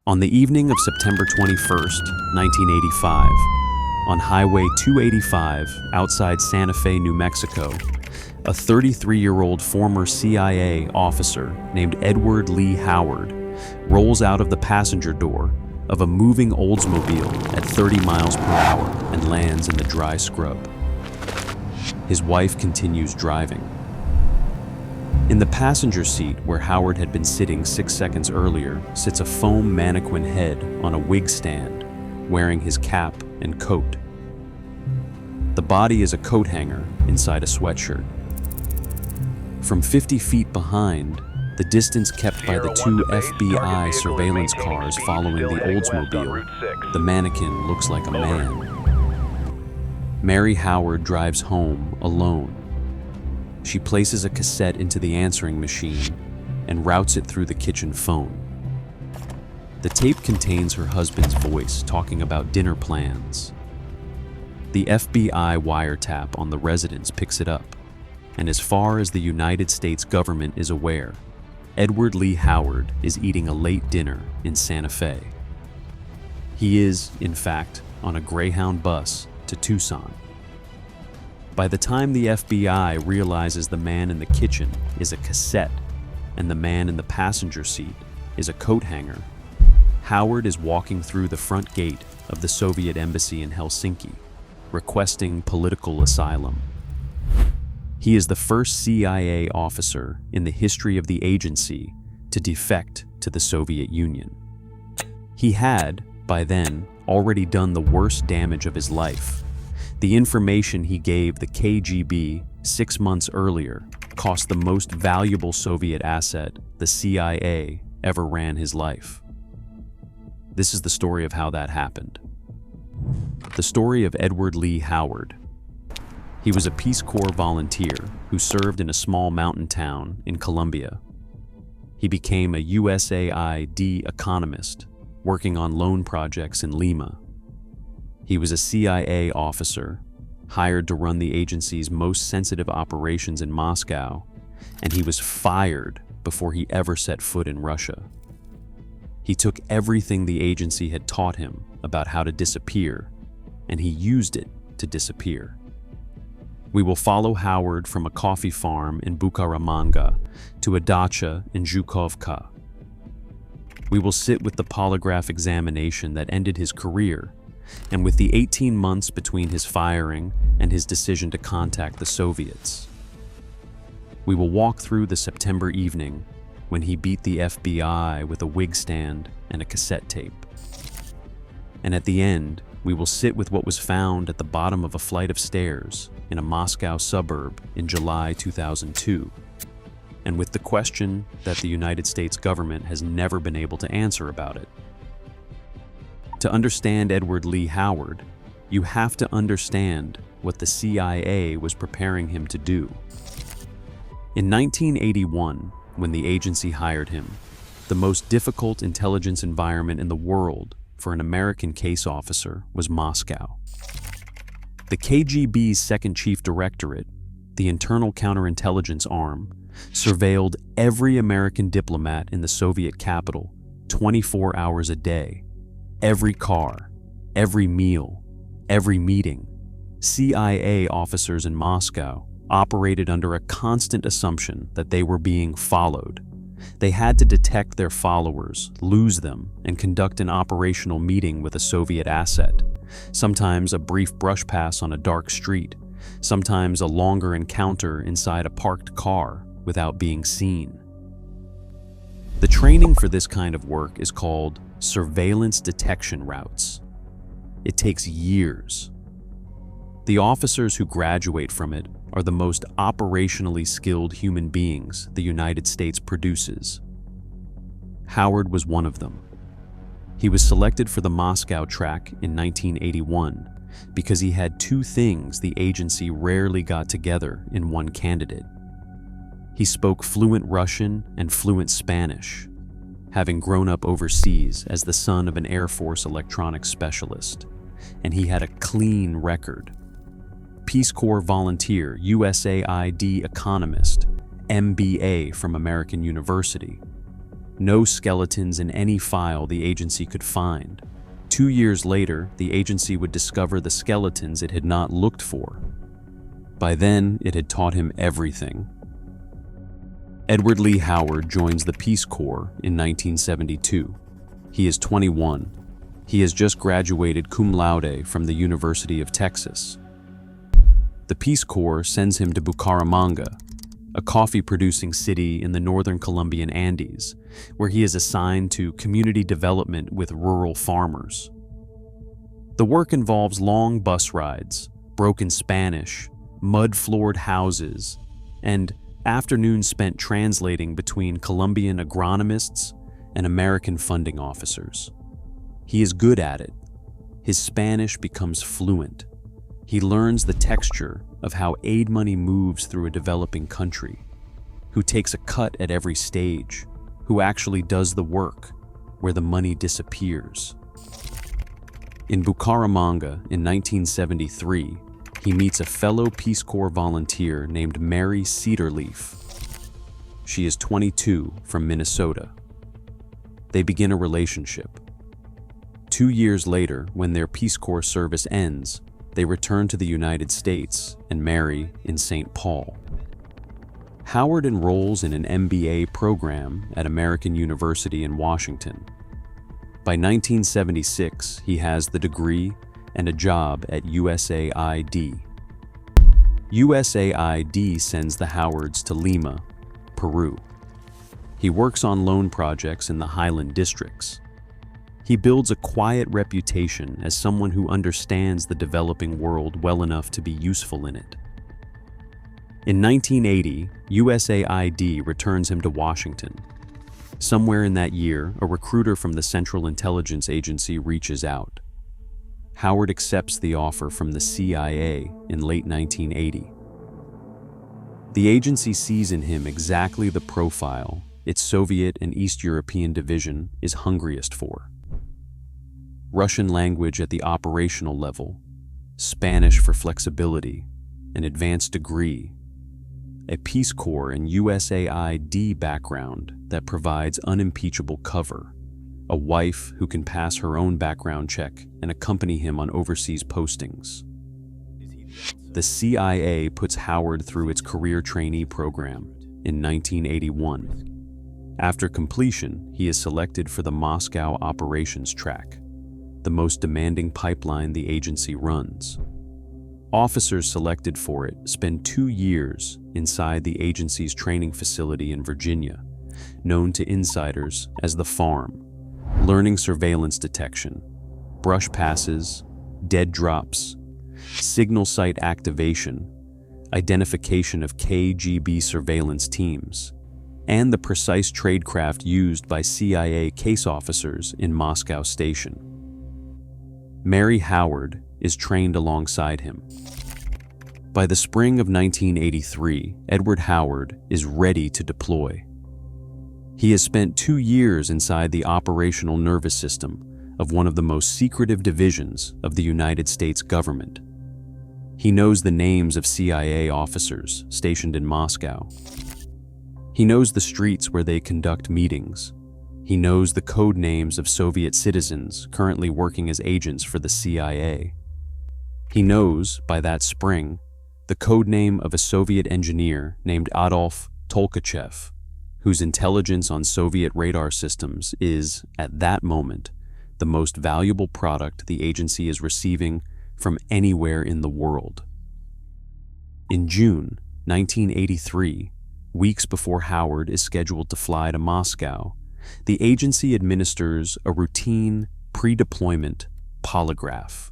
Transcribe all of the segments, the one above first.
On the evening of September 21st, 1985, on Highway 285 outside Santa Fe, New Mexico, a 33-year-old former CIA officer named Edward Lee Howard rolls out of the passenger door of a moving Oldsmobile at 30 miles per hour and lands in the dry scrub. His wife continues driving. In the passenger seat where Howard had been sitting 6 seconds earlier sits a foam mannequin head on a wig stand, wearing his cap and coat. The body is a coat hanger inside a sweatshirt. From 50 feet behind, the distance kept by the two FBI surveillance cars following the Oldsmobile, the mannequin looks like a man. Mary Howard drives home alone. She places a cassette into the answering machine and routes it through the kitchen phone. The tape contains her husband's voice talking about dinner plans. The FBI wiretap on the residence picks it up, and as far as the United States government is aware, Edward Lee Howard is eating a late dinner in Santa Fe. He is, in fact, on a Greyhound bus to Tucson. By the time the FBI realizes the man in the kitchen is a cassette and the man in the passenger seat is a coat hanger, Howard is walking through the front gate of the Soviet embassy in Helsinki, requesting political asylum. He is the first CIA officer in the history of the agency to defect to the Soviet Union. He had, by then, already done the worst damage of his life. The information he gave the KGB 6 months earlier cost the most valuable Soviet asset the CIA ever ran his life. This is the story of how that happened. The story of Edward Lee Howard. He was a Peace Corps volunteer who served in a small mountain town in Colombia. He became a USAID economist, working on loan projects in Lima. He was a CIA officer, hired to run the agency's most sensitive operations in Moscow, and he was fired before he ever set foot in Russia. He took everything the agency had taught him about how to disappear, and he used it to disappear. We will follow Howard from a coffee farm in Bucaramanga to a dacha in Zhukovka. We will sit with the polygraph examination that ended his career, and with the 18 months between his firing and his decision to contact the Soviets. We will walk through the September evening when he beat the FBI with a wig stand and a cassette tape. And at the end, we will sit with what was found at the bottom of a flight of stairs in a Moscow suburb in July 2002, and with the question that the United States government has never been able to answer about it. To understand Edward Lee Howard, you have to understand what the CIA was preparing him to do. In 1981, when the agency hired him, the most difficult intelligence environment in the world for an American case officer was Moscow. The KGB's second chief directorate, the internal counterintelligence arm, surveilled every American diplomat in the Soviet capital 24 hours a day. Every car, every meal, every meeting. CIA officers in Moscow operated under a constant assumption that they were being followed. They had to detect their followers, lose them, and conduct an operational meeting with a Soviet asset. Sometimes a brief brush pass on a dark street, sometimes a longer encounter inside a parked car without being seen. The training for this kind of work is called surveillance detection routes. It takes years. The officers who graduate from it are the most operationally skilled human beings the United States produces. Howard was one of them. He was selected for the Moscow track in 1981 because he had two things the agency rarely got together in one candidate. He spoke fluent Russian and fluent Spanish, having grown up overseas as the son of an Air Force electronics specialist, and he had a clean record. Peace Corps volunteer, USAID economist, MBA from American University. No skeletons in any file the agency could find. 2 years later, the agency would discover the skeletons it had not looked for. By then, it had taught him everything. Edward Lee Howard joins the Peace Corps in 1972. He is 21. He has just graduated cum laude from the University of Texas. The Peace Corps sends him to Bucaramanga, a coffee-producing city in the northern Colombian Andes, where he is assigned to community development with rural farmers. The work involves long bus rides, broken Spanish, mud-floored houses, and afternoons spent translating between Colombian agronomists and American funding officers. He is good at it. His Spanish becomes fluent. He learns the texture of how aid money moves through a developing country, who takes a cut at every stage, who actually does the work, where the money disappears. In Bucaramanga in 1973, he meets a fellow Peace Corps volunteer named Mary Cedarleaf. She is 22 from Minnesota. They begin a relationship. 2 years later, when their Peace Corps service ends, they return to the United States and marry in St. Paul. Howard enrolls in an MBA program at American University in Washington. By 1976, he has the degree and a job at USAID. USAID sends the Howards to Lima, Peru. He works on loan projects in the highland districts. He builds a quiet reputation as someone who understands the developing world well enough to be useful in it. In 1980, USAID returns him to Washington. Somewhere in that year, a recruiter from the Central Intelligence Agency reaches out. Howard accepts the offer from the CIA in late 1980. The agency sees in him exactly the profile its Soviet and East European division is hungriest for. Russian language at the operational level, Spanish for flexibility, an advanced degree, a Peace Corps and USAID background that provides unimpeachable cover, a wife who can pass her own background check and accompany him on overseas postings. The CIA puts Howard through its career trainee program in 1981. After completion, he is selected for the Moscow operations track, the most demanding pipeline the agency runs. Officers selected for it spend 2 years inside the agency's training facility in Virginia, known to insiders as the Farm, learning surveillance detection, brush passes, dead drops, signal site activation, identification of KGB surveillance teams, and the precise tradecraft used by CIA case officers in Moscow Station. Mary Howard is trained alongside him. By the spring of 1983, Edward Howard is ready to deploy. He has spent 2 years inside the operational nervous system of one of the most secretive divisions of the United States government. He knows the names of CIA officers stationed in Moscow. He knows the streets where they conduct meetings. He knows the code names of Soviet citizens currently working as agents for the CIA. He knows, by that spring, the code name of a Soviet engineer named Adolf Tolkachev, whose intelligence on Soviet radar systems is, at that moment, the most valuable product the agency is receiving from anywhere in the world. In June 1983, weeks before Howard is scheduled to fly to Moscow, the agency administers a routine pre-deployment polygraph.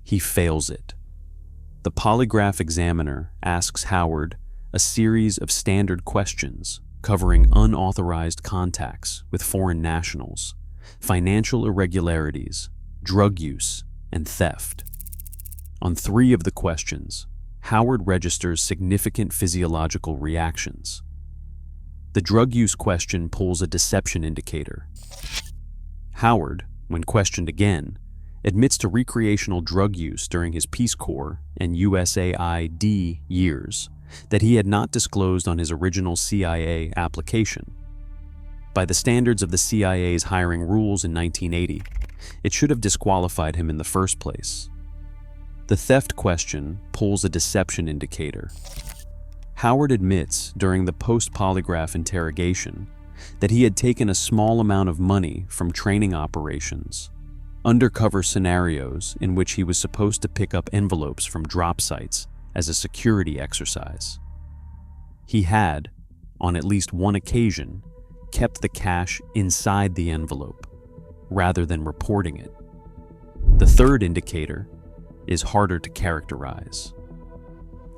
He fails it. The polygraph examiner asks Howard a series of standard questions covering unauthorized contacts with foreign nationals, financial irregularities, drug use, and theft. On 3 of the questions, Howard registers significant physiological reactions. The drug use question pulls a deception indicator. Howard, when questioned again, admits to recreational drug use during his Peace Corps and USAID years that he had not disclosed on his original CIA application. By the standards of the CIA's hiring rules in 1980, it should have disqualified him in the first place. The theft question pulls a deception indicator. Howard admits during the post-polygraph interrogation that he had taken a small amount of money from training operations, undercover scenarios in which he was supposed to pick up envelopes from drop sites as a security exercise. He had, on at least one occasion, kept the cash inside the envelope, rather than reporting it. The third indicator is harder to characterize.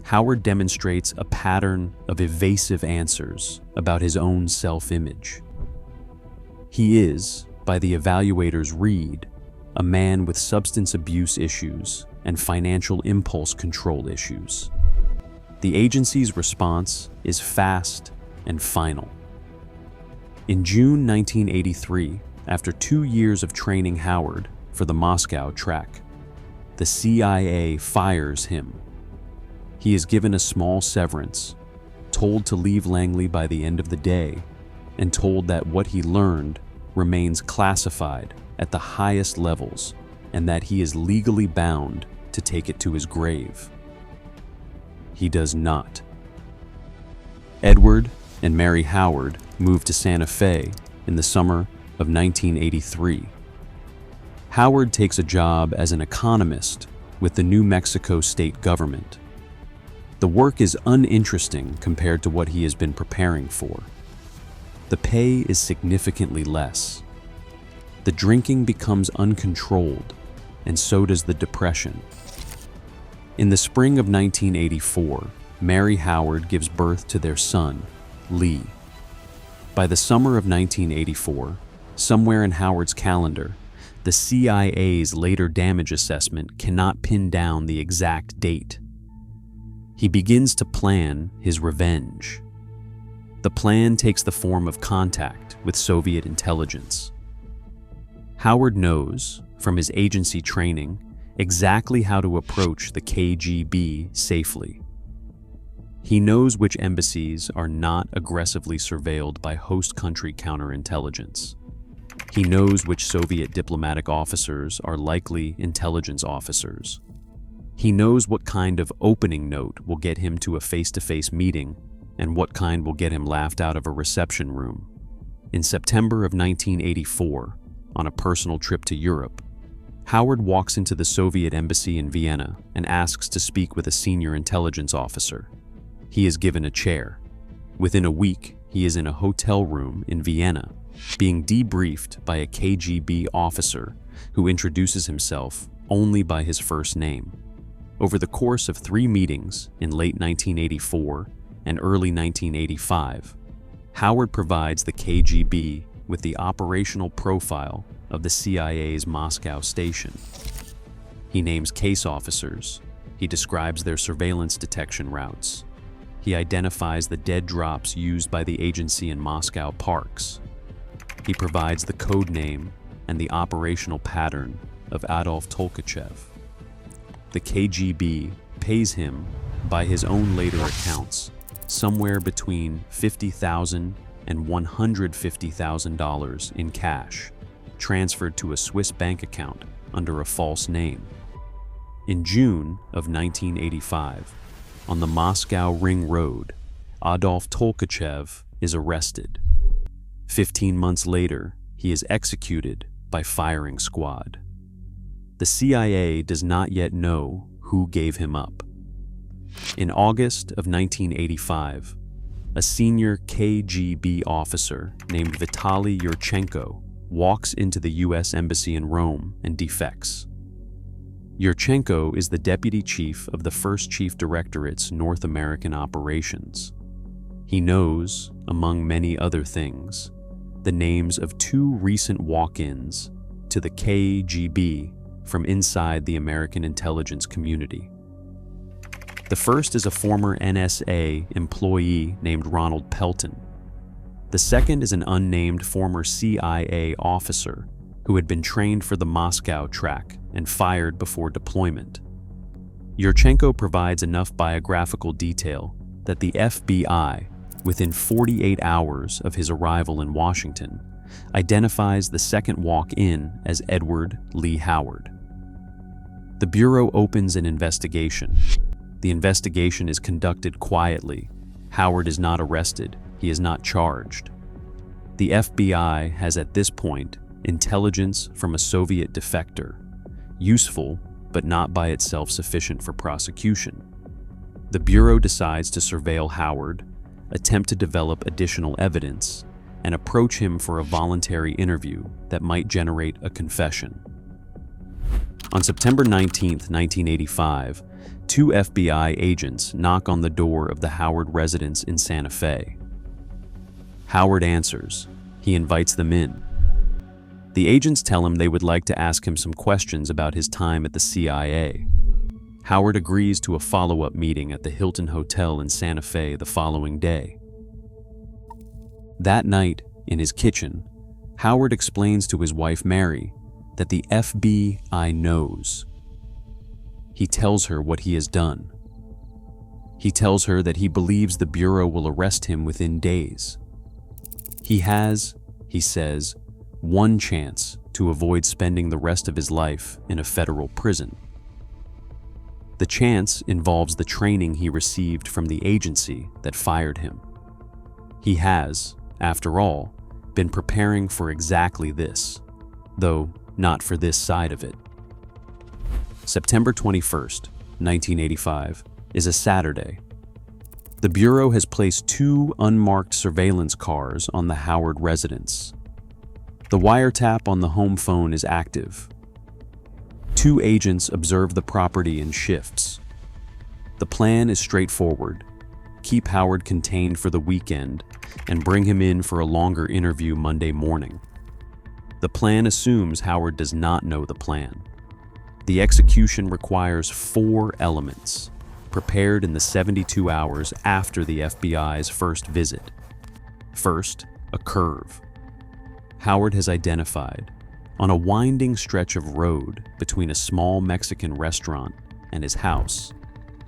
Howard demonstrates a pattern of evasive answers about his own self-image. He is, by the evaluator's read, a man with substance abuse issues and financial impulse control issues. The agency's response is fast and final. In June 1983, after 2 years of training Howard for the Moscow track, the CIA fires him. He is given a small severance, told to leave Langley by the end of the day, and told that what he learned remains classified at the highest levels and that he is legally bound to take it to his grave. He does not. Edward and Mary Howard moved to Santa Fe in the summer of 1983. Howard takes a job as an economist with the New Mexico state government. The work is uninteresting compared to what he has been preparing for. The pay is significantly less. The drinking becomes uncontrolled, and so does the depression. In the spring of 1984, Mary Howard gives birth to their son, Lee. By the summer of 1984, somewhere in Howard's calendar, the CIA's later damage assessment cannot pin down the exact date. He begins to plan his revenge. The plan takes the form of contact with Soviet intelligence. Howard knows, from his agency training, exactly how to approach the KGB safely. He knows which embassies are not aggressively surveilled by host country counterintelligence. He knows which Soviet diplomatic officers are likely intelligence officers. He knows what kind of opening note will get him to a face-to-face meeting and what kind will get him laughed out of a reception room. In September of 1984, on a personal trip to Europe, Howard walks into the Soviet embassy in Vienna and asks to speak with a senior intelligence officer. He is given a chair. Within a week, he is in a hotel room in Vienna, being debriefed by a KGB officer who introduces himself only by his first name. Over the course of 3 meetings in late 1984 and early 1985, Howard provides the KGB with the operational profile of the CIA's Moscow station. He names case officers. He describes their surveillance detection routes. He identifies the dead drops used by the agency in Moscow parks. He provides the code name and the operational pattern of Adolf Tolkachev. The KGB pays him, by his own later accounts, somewhere between $50,000 and $150,000 in cash, transferred to a Swiss bank account under a false name. In June of 1985, on the Moscow Ring Road, Adolf Tolkachev is arrested. 15 months later, he is executed by firing squad. The CIA does not yet know who gave him up. In August of 1985, a senior KGB officer named Vitaly Yurchenko walks into the U.S. Embassy in Rome and defects. Yurchenko is the deputy chief of the First Chief Directorate's North American operations. He knows, among many other things, the names of 2 recent walk-ins to the KGB from inside the American intelligence community. The first is a former NSA employee named Ronald Pelton. The second is an unnamed former CIA officer who had been trained for the Moscow track and fired before deployment. Yurchenko provides enough biographical detail that the FBI, within 48 hours of his arrival in Washington, identifies the second walk-in as Edward Lee Howard. The Bureau opens an investigation. The investigation is conducted quietly. Howard is not arrested. He is not charged. The FBI has at this point intelligence from a Soviet defector, useful but not by itself sufficient for prosecution. The Bureau decides to surveil Howard, attempt to develop additional evidence, and approach him for a voluntary interview that might generate a confession. On September 19, 1985, two FBI agents knock on the door of the Howard residence in Santa Fe. Howard answers. He invites them in. The agents tell him they would like to ask him some questions about his time at the CIA. Howard agrees to a follow-up meeting at the Hilton Hotel in Santa Fe the following day. That night, in his kitchen, Howard explains to his wife Mary that the FBI knows. He tells her what he has done. He tells her that he believes the Bureau will arrest him within days. He has, he says, one chance to avoid spending the rest of his life in a federal prison. The chance involves the training he received from the agency that fired him. He has, after all, been preparing for exactly this, though not for this side of it. September 21st, 1985, is a Saturday. The Bureau has placed two unmarked surveillance cars on the Howard residence. The wiretap on the home phone is active. Two agents observe the property in shifts. The plan is straightforward. Keep Howard contained for the weekend and bring him in for a longer interview Monday morning. The plan assumes Howard does not know the plan. The execution requires 4 elements, prepared in the 72 hours after the FBI's first visit. First, a curve. Howard has identified, on a winding stretch of road between a small Mexican restaurant and his house,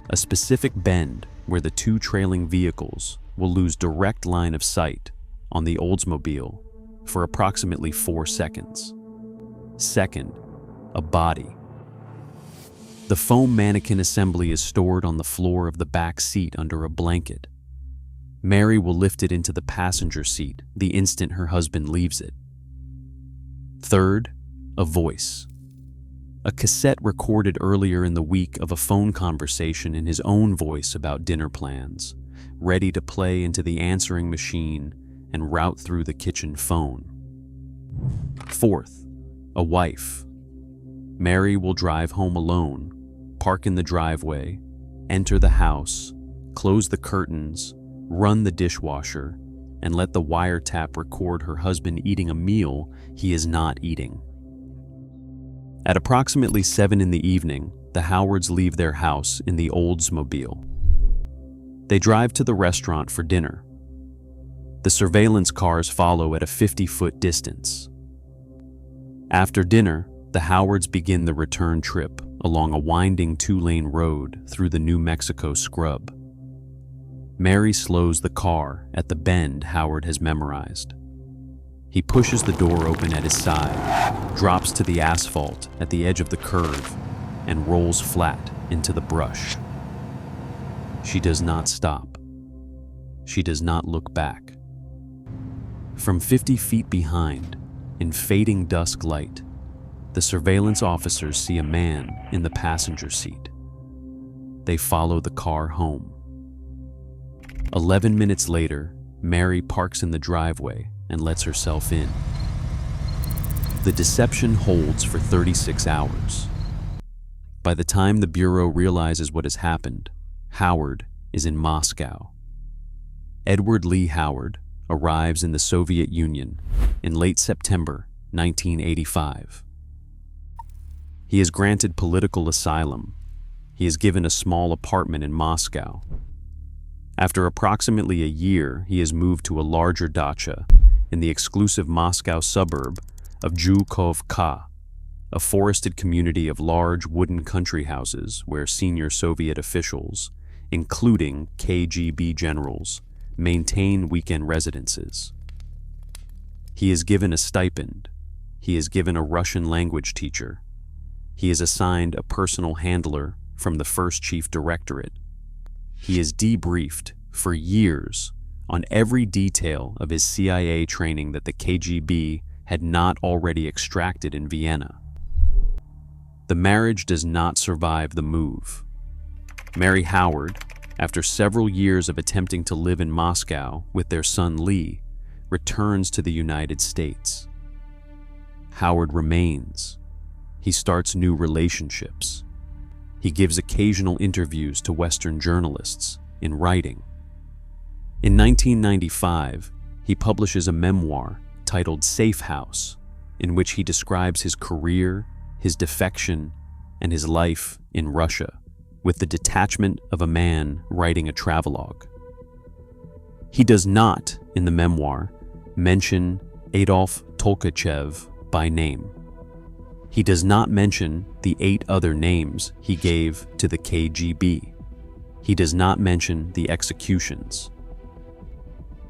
a specific bend where the two trailing vehicles will lose direct line of sight on the Oldsmobile for approximately 4 seconds. Second, a body. The foam mannequin assembly is stored on the floor of the back seat under a blanket. Mary will lift it into the passenger seat the instant her husband leaves it. Third, a voice. A cassette recorded earlier in the week of a phone conversation in his own voice about dinner plans, ready to play into the answering machine and route through the kitchen phone. Fourth, a wife. Mary will drive home alone, park in the driveway, enter the house, close the curtains, run the dishwasher, and let the wiretap record her husband eating a meal he is not eating. At approximately 7 in the evening, the Howards leave their house in the Oldsmobile. They drive to the restaurant for dinner. The surveillance cars follow at a 50-foot distance. After dinner, the Howards begin the return trip along a winding 2-lane road through the New Mexico scrub. Mary slows the car at the bend Howard has memorized. He pushes the door open at his side, drops to the asphalt at the edge of the curve, and rolls flat into the brush. She does not stop. She does not look back. From 50 feet behind, in fading dusk light, the surveillance officers see a man in the passenger seat. They follow the car home. 11 minutes later, Mary parks in the driveway and lets herself in. The deception holds for 36 hours. By the time the Bureau realizes what has happened, Howard is in Moscow. Edward Lee Howard arrives in the Soviet Union in late September 1985. He is granted political asylum. He is given a small apartment in Moscow. After approximately a year, he is moved to a larger dacha in the exclusive Moscow suburb of Zhukovka, a forested community of large wooden country houses where senior Soviet officials, including KGB generals, maintain weekend residences. He is given a stipend. He is given a Russian language teacher. He is assigned a personal handler from the First Chief Directorate. He is debriefed for years on every detail of his CIA training that the KGB had not already extracted in Vienna. The marriage does not survive the move. Mary Howard, after several years of attempting to live in Moscow with their son Lee, returns to the United States. Howard remains. He starts new relationships. He gives occasional interviews to Western journalists in writing. In 1995, he publishes a memoir titled Safe House, in which he describes his career, his defection, and his life in Russia, with the detachment of a man writing a travelogue. He does not, in the memoir, mention Adolf Tolkachev by name. He does not mention the 8 other names he gave to the KGB. He does not mention the executions.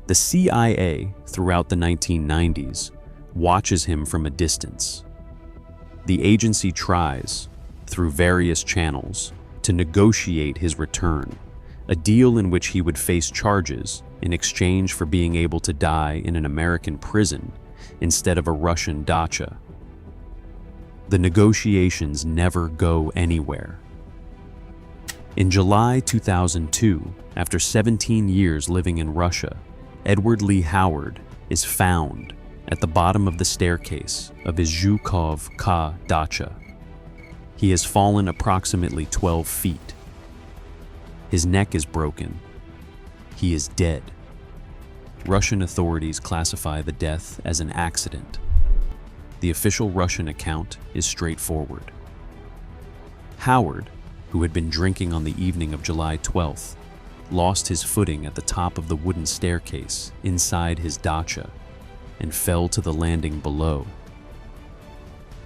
The CIA, throughout the 1990s, watches him from a distance. The agency tries, through various channels, to negotiate his return, a deal in which he would face charges in exchange for being able to die in an American prison instead of a Russian dacha. The negotiations never go anywhere. In July 2002, after 17 years living in Russia, Edward Lee Howard is found at the bottom of the staircase of his Zhukovka dacha. He has fallen approximately 12 feet. His neck is broken. He is dead. Russian authorities classify the death as an accident. The official Russian account is straightforward. Howard, who had been drinking on the evening of July 12th, lost his footing at the top of the wooden staircase inside his dacha and fell to the landing below.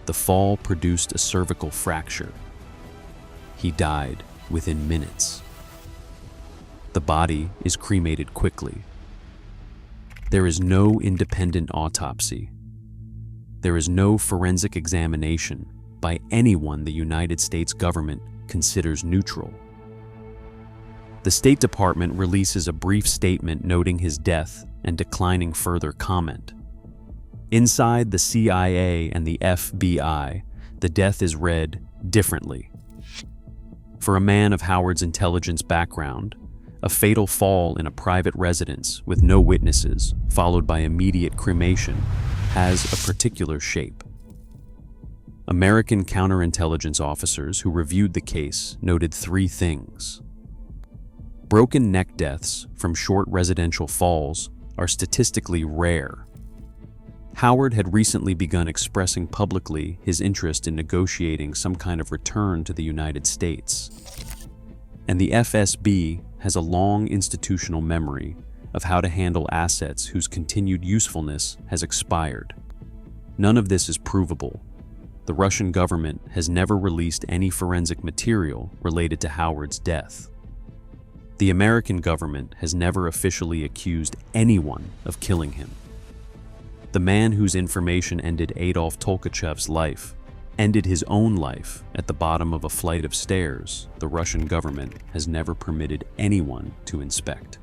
The fall produced a cervical fracture. He died within minutes. The body is cremated quickly. There is no independent autopsy. There is no forensic examination by anyone the United States government considers neutral. The State Department releases a brief statement noting his death and declining further comment. Inside the CIA and the FBI, the death is read differently. For a man of Howard's intelligence background, a fatal fall in a private residence with no witnesses, followed by immediate cremation, has a particular shape. American counterintelligence officers who reviewed the case noted 3 things. Broken neck deaths from short residential falls are statistically rare. Howard had recently begun expressing publicly his interest in negotiating some kind of return to the United States. And the FSB has a long institutional memory of how to handle assets whose continued usefulness has expired. None of this is provable. The Russian government has never released any forensic material related to Howard's death. The American government has never officially accused anyone of killing him. The man whose information ended Adolf Tolkachev's life ended his own life at the bottom of a flight of stairs the Russian government has never permitted anyone to inspect.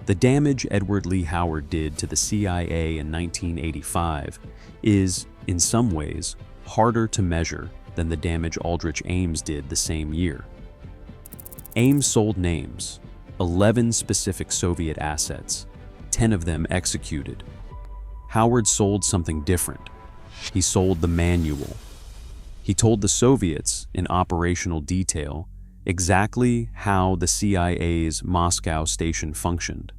The damage Edward Lee Howard did to the CIA in 1985 is, in some ways, harder to measure than the damage Aldrich Ames did the same year. Ames sold names, 11 specific Soviet assets, 10 of them executed. Howard sold something different. He sold the manual. He told the Soviets, in operational detail, exactly how the CIA's Moscow station functioned,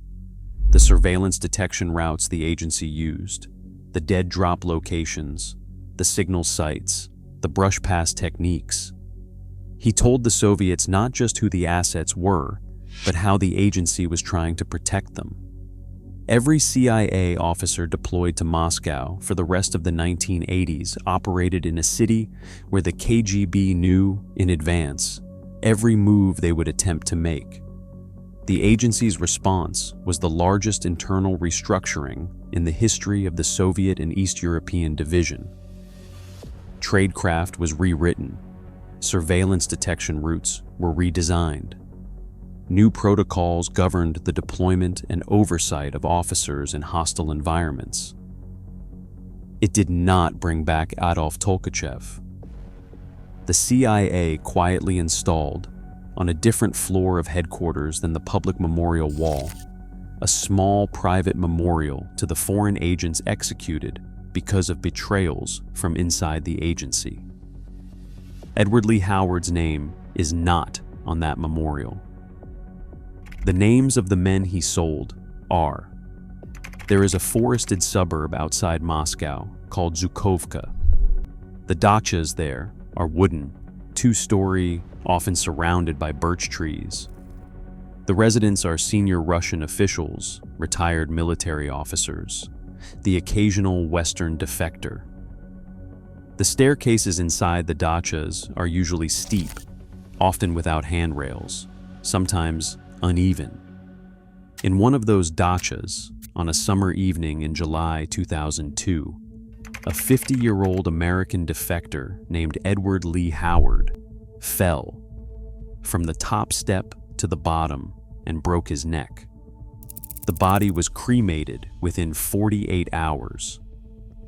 the surveillance detection routes the agency used, the dead drop locations, the signal sites, the brush pass techniques. He told the Soviets not just who the assets were, but how the agency was trying to protect them. Every CIA officer deployed to Moscow for the rest of the 1980s operated in a city where the KGB knew in advance every move they would attempt to make. The agency's response was the largest internal restructuring in the history of the Soviet and East European division. Tradecraft was rewritten, surveillance detection routes were redesigned. New protocols governed the deployment and oversight of officers in hostile environments. It did not bring back Adolf Tolkachev. The CIA quietly installed, on a different floor of headquarters than the public memorial wall, a small private memorial to the foreign agents executed because of betrayals from inside the agency. Edward Lee Howard's name is not on that memorial. The names of the men he sold are: there is a forested suburb outside Moscow called Zhukovka. The dachas there are wooden, two-story, often surrounded by birch trees. The residents are senior Russian officials, retired military officers, the occasional Western defector. The staircases inside the dachas are usually steep, often without handrails, sometimes uneven. In one of those dachas, on a summer evening in July 2002, a 50-year-old American defector named Edward Lee Howard fell from the top step to the bottom and broke his neck. The body was cremated within 48 hours.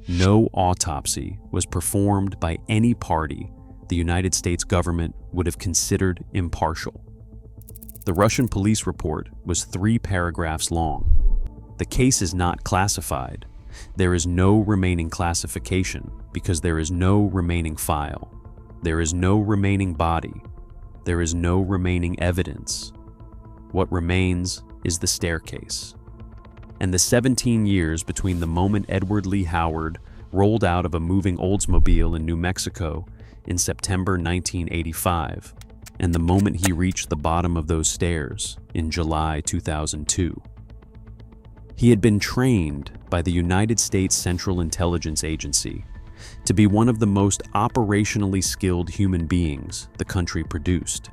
No autopsy was performed by any party the United States government would have considered impartial. The Russian police report was 3 paragraphs long. The case is not classified. There is no remaining classification because there is no remaining file. There is no remaining body. There is no remaining evidence. What remains is the staircase. And the 17 years between the moment Edward Lee Howard rolled out of a moving Oldsmobile in New Mexico in September 1985 and the moment he reached the bottom of those stairs in July 2002. He had been trained by the United States Central Intelligence Agency to be one of the most operationally skilled human beings the country produced.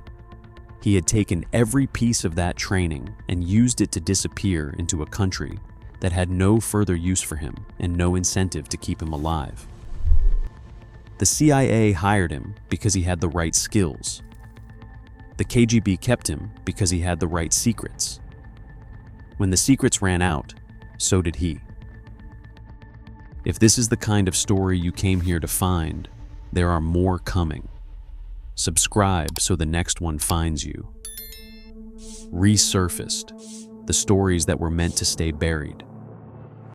He had taken every piece of that training and used it to disappear into a country that had no further use for him and no incentive to keep him alive. The CIA hired him because he had the right skills. The KGB kept him because he had the right secrets. When the secrets ran out, so did he. If this is the kind of story you came here to find, there are more coming. Subscribe so the next one finds you. Resurfaced, the stories that were meant to stay buried.